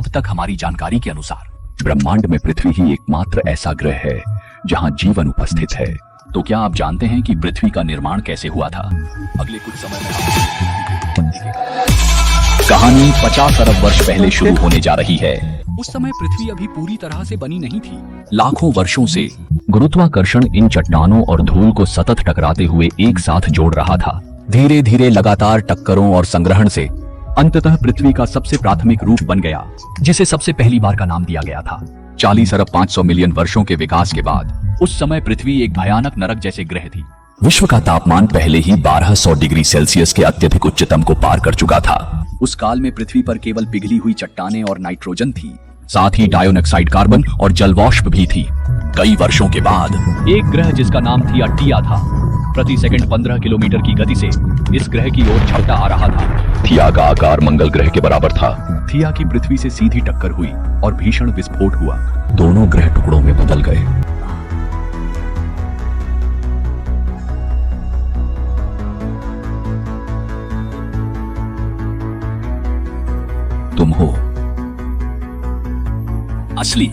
अब तक हमारी जानकारी के अनुसार ब्रह्मांड में पृथ्वी ही एकमात्र ऐसा ग्रह है जहां जीवन उपस्थित है। तो क्या आप जानते हैं कि पृथ्वी का निर्माण कैसे हुआ था? अगले कुछ समय में कहानी 50 अरब वर्ष पहले शुरू होने जा रही है। उस समय पृथ्वी अभी पूरी तरह से बनी नहीं थी। लाखों वर्षों से गुरुत्वाकर्षण इन चट्टानों और धूल को सतत टकराते हुए एक साथ जोड़ रहा था। धीरे धीरे लगातार टक्करों और संग्रहण से अंततः पृथ्वी का सबसे प्राथमिक रूप बन गया, जिसे सबसे पहली बार का नाम दिया गया था। 40 अरब 500 मिलियन वर्षों के विकास के बाद उस समय पृथ्वी एक भयानक नरक जैसे ग्रह थी। विश्व का तापमान पहले ही 1200 डिग्री सेल्सियस के अत्यधिक उच्चतम को पार कर चुका था। उस काल में पृथ्वी पर केवल पिघली हुई चट्टानें और नाइट्रोजन थी, साथ ही डाइऑक्साइड कार्बन और जलवाष्प भी थी। कई वर्षों के बाद एक ग्रह जिसका नाम थिया था, प्रति सेकंड 15 किलोमीटर की गति से इस ग्रह की ओर झपटा आ रहा था। थिया का आकार मंगल ग्रह के बराबर था। थिया की पृथ्वी से सीधी टक्कर हुई और भीषण विस्फोट हुआ। दोनों ग्रह टुकड़ों में बदल गए। तुम हो असली।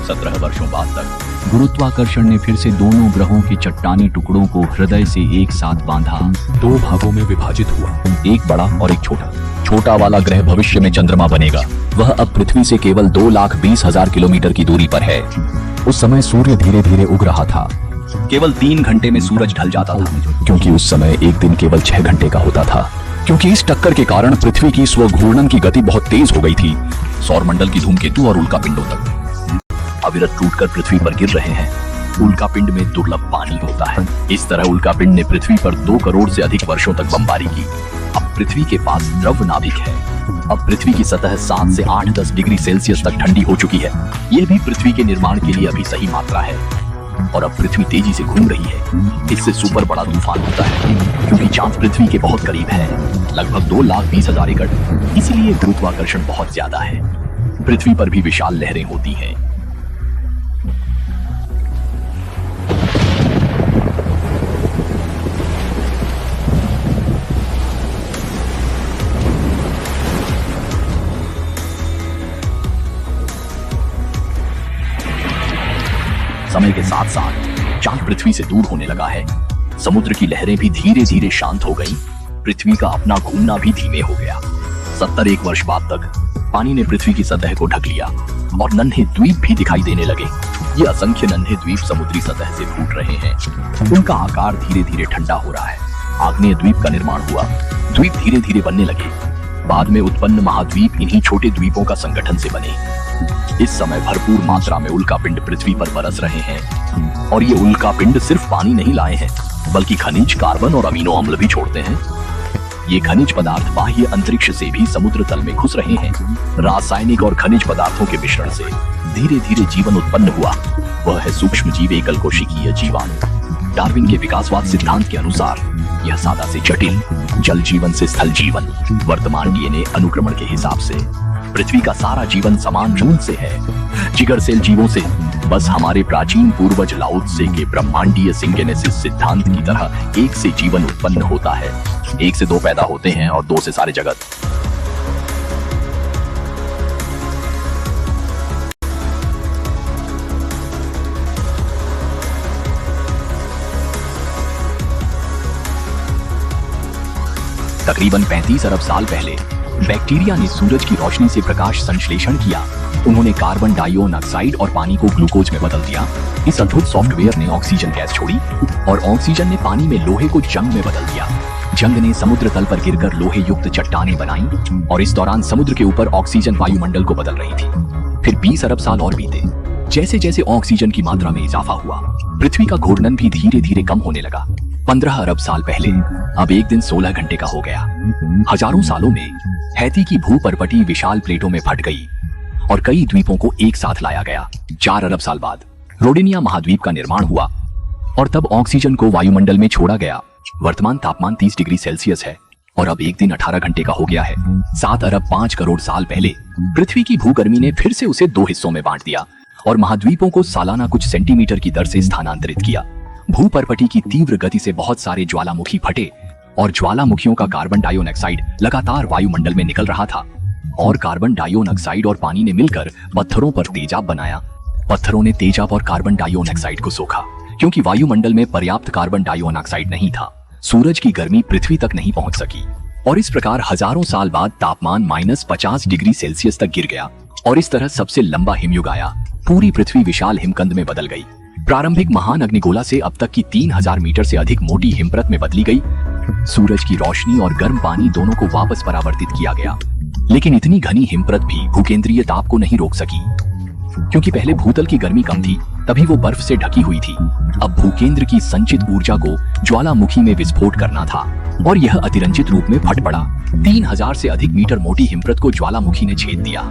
सत्रह वर्षों बाद तक गुरुत्वाकर्षण ने फिर से दोनों ग्रहों के चट्टानी टुकड़ों को हृदय से एक साथ बांधा। 2 भागों में विभाजित हुआ, एक बड़ा और एक छोटा। छोटा वाला ग्रह भविष्य में चंद्रमा बनेगा। वह अब पृथ्वी से केवल 2,20,000 किलोमीटर की दूरी पर है। उस समय सूर्य धीरे धीरे उग रहा था। केवल 3 घंटे में सूरज ढल जाता था, क्योंकि उस समय एक दिन केवल 6 घंटे का होता था। क्योंकि इस टक्कर के कारण पृथ्वी की स्वघूर्णन की गति बहुत तेज हो गई थी। सौरमंडल की धूमकेतु और उल्कापिंडों तक अविरत टूटकर पृथ्वी पर गिर रहे हैं। उल्कापिंड में दुर्लभ पानी होता है। इस तरह उल्कापिंड ने पृथ्वी पर 2 करोड़ से अधिक वर्षों तक बमबारी की। अब पृथ्वी के पास द्रव नाभिक है। अब पृथ्वी की सतह 7 से 8-10 डिग्री सेल्सियस तक ठंडी हो चुकी है। यह भी पृथ्वी के निर्माण के लिए अभी सही मात्रा है। और अब पृथ्वी तेजी से घूम रही है। इससे सुपर बड़ा तूफान होता है, क्योंकि चांद पृथ्वी के बहुत करीब है, लगभग 2,20,000 एकड़। इसलिए गुरुत्वाकर्षण बहुत ज्यादा है। पृथ्वी पर भी विशाल लहरें होती हैं। समय के साथ साथ चांद पृथ्वी से दूर होने लगा है। समुद्र की लहरें भी धीरे धीरे शांत हो गईं। पृथ्वी का अपना घूमना भी धीमे हो गया। 71 वर्ष बाद तक पानी ने पृथ्वी की सतह को ढक लिया और नन्हे द्वीप भी दिखाई देने लगे। ये असंख्य नन्हे द्वीप समुद्री सतह से फूट रहे हैं। उनका आकार धीरे धीरे ठंडा हो रहा है। आग्नेय द्वीप का निर्माण हुआ। द्वीप धीरे धीरे बनने लगे। बाद में उत्पन्न महाद्वीप इन्हीं छोटे द्वीपों का संगठन से बने। इस समय भरपूर मात्रा में उल्कापिंड पृथ्वी पर बरस रहे हैं। और ये उल्कापिंड सिर्फ पानी नहीं लाए हैं, बल्कि खनिज, कार्बन और अमीनो अम्ल भी छोड़ते हैं। ये खनिज पदार्थ बाह्य अंतरिक्ष से भी समुद्र तल में घुस रहे हैं। रासायनिक और खनिज पदार्थों के मिश्रण से धीरे धीरे जीवन उत्पन्न हुआ। वह है सूक्ष्म जीव एकल कोशिकीय जीवाणु। डार्विन के विकासवाद सिद्धांत के अनुसार यह सादा से जटिल, जल जीवन से स्थल जीवन, वर्तमान डीएनए अनुक्रमण के हिसाब से पृथ्वी का सारा जीवन समान रूप से है। जिगर सेल जीवों से बस हमारे प्राचीन पूर्वज लाओ त्से के ब्रह्मांडीय सिंगेनेसिस सिद्धांत की तरह एक से जीवन उत्पन्न होता है। 1 से 2 पैदा होते हैं और 2 से सारे जगत। तकरीबन 35 अरब साल पहले बैक्टीरिया ने सूरज की रोशनी से प्रकाश संश्लेषण किया। उन्होंने कार्बन डाइऑक्साइड और पानी को ग्लूकोज में बदल दिया। इस अद्भुत सॉफ्टवेयर ने ऑक्सीजन गैस छोड़ी और ऑक्सीजन ने पानी में लोहे को जंग में बदल दिया। जंग ने समुद्र तल पर गिरकर लोहे युक्त चट्टानें बनाई और इस दौरान समुद्र के ऊपर ऑक्सीजन वायुमंडल को बदल रही थी। फिर 20 अरब साल और बीते। जैसे जैसे ऑक्सीजन की मात्रा में इजाफा हुआ, पृथ्वी का घूर्णन भी धीरे धीरे कम होने लगा। 15 अरब साल पहले अब एक दिन 16 घंटे का हो गया। हजारों सालों में हैती की भूपर्वतीय विशाल प्लेटों में फट गई और कई द्वीपों को एक साथ लाया गया। 4 अरब साल बाद रोडेनिया महाद्वीप का निर्माण हुआ और तब ऑक्सीजन को वायुमंडल में छोड़ा गया। वर्तमान तापमान 30 डिग्री सेल्सियस है और अब एक दिन 18 घंटे का हो गया है। 7 अरब 5 करोड़ साल पहले पृथ्वी की भूगर्मी ने फिर से उसे 2 हिस्सों में बांट दिया। और महाद्वीपों को सालाना कुछ सेंटीमीटर की दर से स्थानांतरित किया। भूपर्पटी की तीव्र गति से बहुत सारे ज्वालामुखी फटे और ज्वालामुखियों का कार्बन डाइऑक्साइड लगातार वायुमंडल में निकल रहा था और कार्बन डाइऑक्साइड और पानी ने मिलकर पत्थरों पर तेजाब बनाया। पत्थरों ने तेजाब और कार्बन डाइऑक्साइड को सोखा क्योंकि वायुमंडल में पर्याप्त कार्बन डाइऑक्साइड नहीं था। सूरज की गर्मी पृथ्वी तक नहीं पहुंच सकी और इस प्रकार हजारों साल बाद तापमान -50 डिग्री सेल्सियस तक गिर गया और इस तरह सबसे लंबा हिमयुग आया। पूरी पृथ्वी विशाल हिमकंद में बदल गई। प्रारंभिक महान अग्निगोला से अब तक की 3000 मीटर से अधिक मोटी हिमप्रत में बदली गई। सूरज की रोशनी और गर्म पानी दोनों को वापस परावर्तित किया गया, लेकिन इतनी घनी हिमप्रत भी भूकेंद्रीय ताप को नहीं रोक सकी क्योंकि पहले भूतल की गर्मी कम थी, तभी वो बर्फ से ढकी हुई थी। अब भूकेंद्र की संचित ऊर्जा को ज्वालामुखी में विस्फोट करना था और यह अतिरंजित रूप में फट पड़ा। 3000 से अधिक मीटर मोटी हिमप्रत को ज्वालामुखी ने छेद दिया।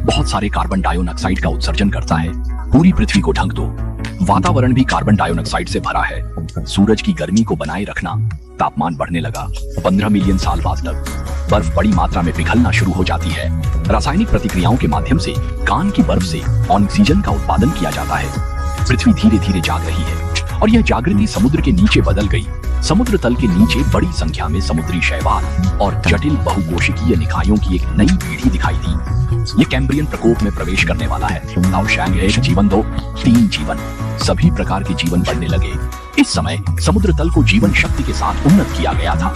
बहुत सारे कार्बन डाइऑक्साइड का उत्सर्जन करता है। पूरी पृथ्वी को ढक दो। वातावरण भी कार्बन डाइऑक्साइड से भरा है। सूरज की गर्मी को बनाए रखना। तापमान बढ़ने लगा। 15 मिलियन साल बाद तक बर्फ बड़ी मात्रा में पिघलना शुरू हो जाती है। रासायनिक प्रतिक्रियाओं के माध्यम से कान की बर्फ से ऑक्सीजन का उत्पादन किया जाता है। पृथ्वी धीरे धीरे जाग रही है और यह जागृति समुद्र के नीचे बदल गई। समुद्र तल के नीचे बड़ी संख्या में समुद्री शैवाल और जटिल बहुकोशिकीय निकायों की एक नई पीढ़ी दिखाई दी। ये कैम्ब्रियन प्रकोप में प्रवेश करने वाला है। लाओशैंग 1 जीवन 2 3 जीवन सभी प्रकार के जीवन बढ़ने लगे। इस समय समुद्र तल को जीवन शक्ति के साथ उन्नत किया गया था।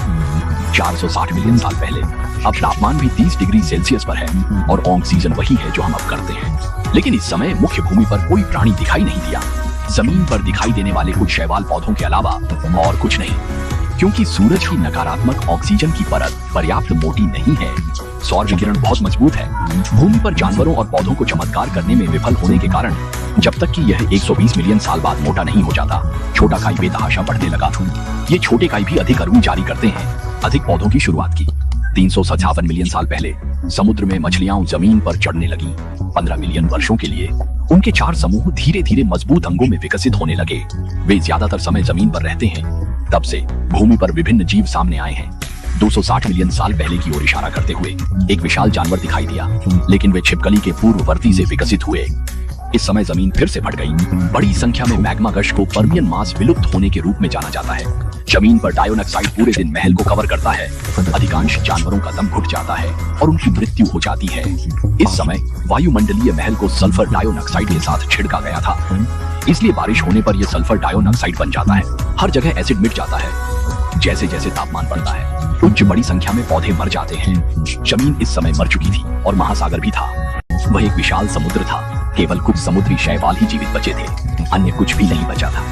460 मिलियन साल पहले। अब तापमान भी 30 डिग्री सेल्सियस पर है और ऑक्सीजन वही है जो हम अब करते हैं। लेकिन इस समय मुख्य भूमि पर कोई प्राणी दिखाई नहीं दिया। जमीन पर दिखाई देने वाले कुछ शैवाल पौधों के अलावा और कुछ नहीं, क्योंकि सूरज की नकारात्मक ऑक्सीजन की परत पर्याप्त मोटी नहीं है। सौर विकिरण बहुत मजबूत है। भूमि पर जानवरों और पौधों को चमत्कार करने में विफल होने के कारण जब तक कि यह 120 मिलियन साल बाद मोटा नहीं हो जाता, छोटा काई बेतहाशा बढ़ने लगा। ये छोटे काई भी अधिक अरुण जारी करते हैं। अधिक पौधों की शुरुआत की। 357 मिलियन साल पहले समुद्र में मछलियां जमीन पर चढ़ने लगी। 15 मिलियन वर्षों के लिए उनके 4 समूह धीरे धीरे मजबूत अंगों में विकसित होने लगे। वे ज्यादातर समय जमीन पर रहते हैं। तब से भूमि पर विभिन्न जीव सामने आए हैं। 260 मिलियन साल पहले की ओर इशारा करते हुए एक विशाल जानवर दिखाई दिया, लेकिन वे छिपकली के पूर्ववर्ती से विकसित हुए। इस समय जमीन फिर से फट गई। बड़ी संख्या में मैग्मा गश को पर्मियन मास विलुप्त होने के रूप में जाना जाता है। जमीन पर डाइऑक्साइड पूरे दिन महल को कवर करता है। अधिकांश जानवरों का दम घुट जाता है और उनकी मृत्यु हो जाती है। इस समय वायुमंडलीय महल को सल्फर डाइऑक्साइड के साथ छिड़का गया था, इसलिए बारिश होने पर यह सल्फर डाइऑक्साइड बन जाता है। हर जगह एसिड मिट जाता है। जैसे जैसे तापमान बढ़ता है, उच्च बड़ी संख्या में पौधे मर जाते हैं। जमीन इस समय मर चुकी थी और महासागर भी था। वह एक विशाल समुद्र था। केवल कुछ समुद्री शैवाल ही जीवित बचे थे, अन्य कुछ भी नहीं बचा था।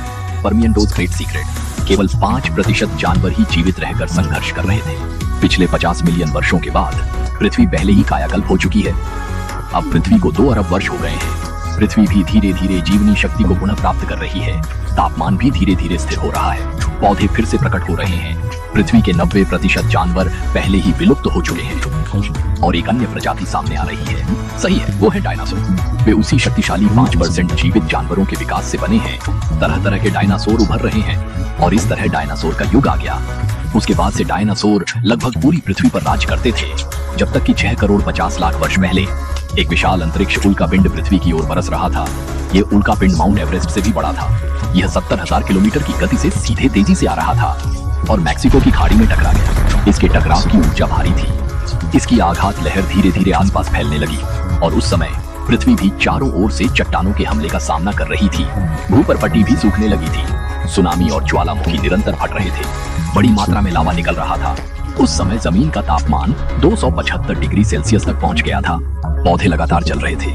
Permian dose great secret. केवल 5% जानवर ही जीवित रहकर संघर्ष कर रहे थे। पिछले 50 मिलियन वर्षों के बाद पृथ्वी पहले ही कायाकल्प हो चुकी है। अब पृथ्वी को 2 अरब वर्ष हो गए हैं। पृथ्वी भी धीरे धीरे जीवनी शक्ति को पुनः प्राप्त कर रही है। तापमान भी धीरे धीरे स्थिर हो रहा है। पौधे फिर से प्रकट हो रहे हैं। पृथ्वी के 90% जानवर पहले ही विलुप्त हो चुके हैं और एक अन्य प्रजाति सामने आ रही है। सही है, वो है डायनासोर। वे उसी शक्तिशाली 5% जीवित जानवरों के विकास से बने हैं। तरह तरह के डायनासोर उभर रहे हैं और इस तरह डायनासोर का युग आ गया। उसके बाद से डायनासोर लगभग पूरी पृथ्वी पर राज करते थे, जब तक कि 6 करोड़ 50 लाख वर्ष पहले एक विशाल अंतरिक्ष उल्कापिंड पृथ्वी की ओर बरस रहा था। ये उल्कापिंड माउंट एवरेस्ट से भी बड़ा था। यह 70,000 किलोमीटर की गति से सीधे तेजी से आ रहा था और मैक्सिको की खाड़ी में टकरा गया। इसके टकराव की ऊर्जा भारी थी। इसकी आघात लहर धीरे धीरे आसपास फैलने लगी और उस समय पृथ्वी भी चारों ओर से चट्टानों के हमले का सामना कर रही थी। भूपर्पटी भी सूखने लगी थी। सुनामी और ज्वालामुखी निरंतर फट रहे थे। बड़ी मात्रा में लावा निकल रहा था। उस समय जमीन का तापमान 275 डिग्री सेल्सियस तक पहुंच गया था। पौधे लगातार जल रहे थे।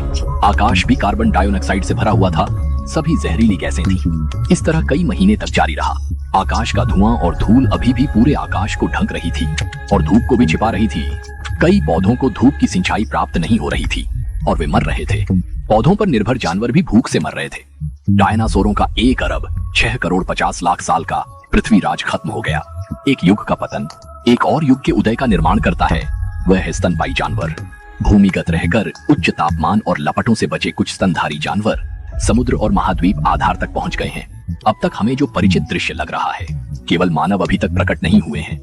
आकाश भी कार्बन डाइऑक्साइड से भरा हुआ था। सभी जहरीली गैसें थी। इस तरह कई महीने तक जारी रहा। आकाश का धुआं और धूल अभी भी पूरे आकाश को ढक रही थी और धूप को भी छिपा रही थी। कई पौधों को धूप की सिंचाई प्राप्त नहीं हो रही थी और वे मर रहे थे। पौधों पर निर्भर जानवर भी भूख से मर रहे थे। डायनासोरों का 1 अरब 6 करोड़ 50 लाख साल का पृथ्वी राज खत्म हो गया। एक युग का पतन एक और युग के उदय का निर्माण करता है। वह है स्तनपायी जानवर। भूमिगत रहकर उच्च तापमान और लपटों से बचे कुछ स्तनधारी जानवर समुद्र और महाद्वीप आधार तक पहुंच गए हैं। अब तक हमें जो परिचित दृश्य लग रहा है, केवल मानव अभी तक प्रकट नहीं हुए हैं।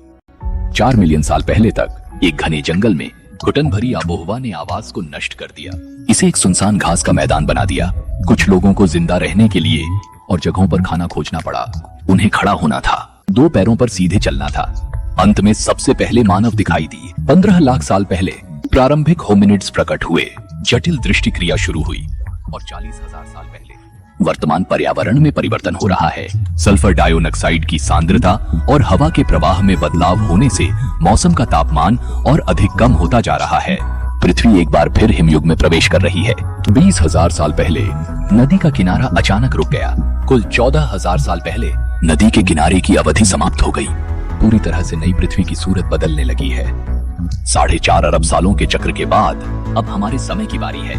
4 मिलियन साल पहले तक एक घने जंगल में घुटन भरी आबोहवा ने आवाज को नष्ट कर दिया। इसे एक सुनसान घास का मैदान बना दिया। कुछ लोगों को जिंदा रहने के लिए और जगहों पर खाना खोजना पड़ा। उन्हें खड़ा होना था, 2 पैरों पर सीधे चलना था। अंत में सबसे पहले मानव दिखाई दी। 15 लाख साल पहले प्रारंभिक होमिनिड्स प्रकट हुए। जटिल दृष्टि क्रिया शुरू हुई और 40,000 साल पहले वर्तमान पर्यावरण में परिवर्तन हो रहा है। सल्फर डाइऑक्साइड की सांद्रता और हवा के प्रवाह में बदलाव होने से मौसम का तापमान और अधिक कम होता जा रहा है। पृथ्वी एक बार फिर हिमयुग में प्रवेश कर रही है। 20,000 साल पहले नदी का किनारा अचानक रुक गया। कुल 14,000 साल पहले नदी के किनारे की अवधि समाप्त हो गई। पूरी तरह से नई पृथ्वी की सूरत बदलने लगी है। 4.5 अरब सालों के चक्र के बाद अब हमारे समय की बारी है।